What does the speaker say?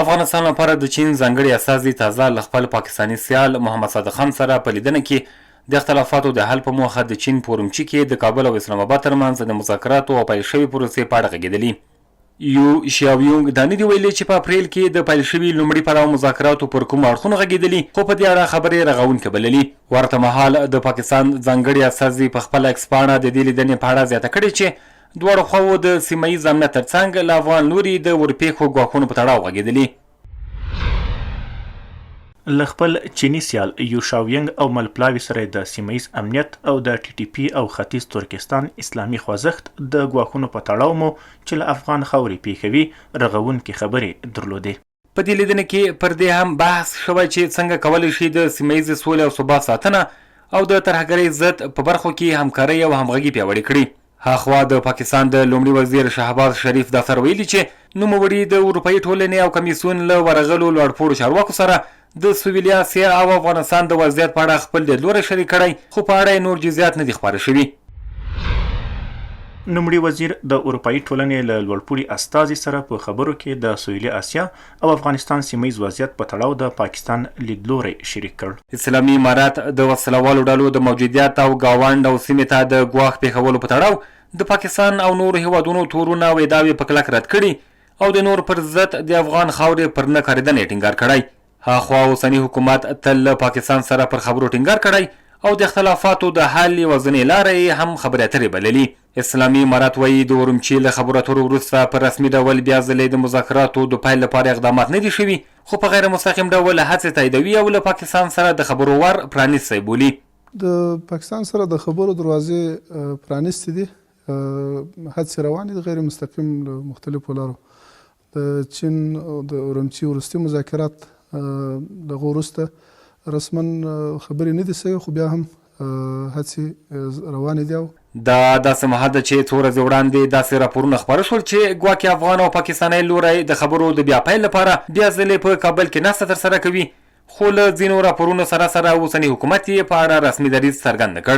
افغانستان لپاره د چین ځانګړي استازي تازه له خپل پاکستاني سیال محمد صادق خان سره په لیدنه کې د اختلافاتو د حل په موخه د چین په اورمچي کې د کابل او اسلام آباد ترمنځ د مذاکراتو او پیل شوې پروسې په اړه غږېدلي. یو شیاویونګ دا نه دي ویلي چې په اپریل کې د پیل شوي لومړي پړاو مذاکراتو پر کوم اړخونو غږېدلي، خو په دې اړه خبرې رغونکې بللي. ورته مهال د پاکستان ځانګړي استازي په خپله اکس پاڼه د دې لیدنې په اړه زیاته کړې چې دواړو خواوو د سیمه ییز امنیت ترڅنګ له افغان لوري د ورپېښو ګواښونو په تړاو غږېدلي. له خپل چینی سیال یو شاوینګ او ملپلاوي سره د سیمه ییز امنیت او د ټي ټي پی او ختیځ ترکستان اسلامي خوځښت د ګواښونو په تړاو مو چې له افغان خاورې پیښوي رغونکې خبرې درلودې. په دې لیدنه کې پر دې هم بحث شوی چې څنګه کولی شي د سیمه ییزې سولې او ثبات ساتنه او د ترهګرۍ ضد په برخو کې همکارۍ او همغږي پیاوړې کړي. هاخوا د پاکستان د لومړي وزیر شهباز شریف دا سره ویلي چې نوموړي د اروپایي ټولنې او کمیسیون له ورغلو لوړپوړو چارواکو سره د سویلي اسیا او افغانستان د وضعیت په اړه خپل لیدلوری شریک کړی، خو په اړه نور جزئیات نه دي خپاره شوي. نوموړي وزیر د اروپایي ټولنې له لوړپوړي استازي سره په خبرو کې د سویلي اسیا او افغانستان سیمه ییز وضعیت په تړاو د پاکستان لیدلوری شریک کړ. اسلامي امارات د وسلوالو ډلو د موجودیت او ګاونډ او سیمې ته د ګواښ پېښولو په تړاو د پاکستان او نورو هیوادونو تورونه او ادعاوې په کلک رد کړي او د نور پر ضد د افغان خاورې پر نه کارېدنې ټینګار کړی. هاخوا اوسني حکومت تل له پاکستان سره پر خبرو ټینګار کړی او د اختلافاتو د حل یوازینۍ لاره یې هم خبرې اترې بللي. اسلامي امارات وایي د اورمچي له خبرو اترو وروسته په رسمي ډول بیا ځلې د مذاکراتو د پیل لپاره اقدامات نه دي شوي، خو په غیر مستقیم ډول هڅې تاییدوي او له پاکستان سره د خبرو ور پرانیستی بولي. د پاکستان سره د خبرو دروازې پرانیستې دي، هڅې روانې دي غیر مستقیم له مختلفو لارو. د چین د اورمچي وروستي مذاکرات دغه وروسته رسما خبرې نه دي سوي، خو بیا هم هڅې روانې دي. دا داسې مهال ده چې څو ورځې وړاندې داسې راپورونه خپاره شول چې ګواکې افغان او پاکستاني لوری د خبرو د بیا پیل لپاره بیا ځلې په کابل کې ناسته ترسره کوي، خو له ځینو راپورونو سره اوسني حکومت یې په اړه رسمي دریځ څرګند نه کړ.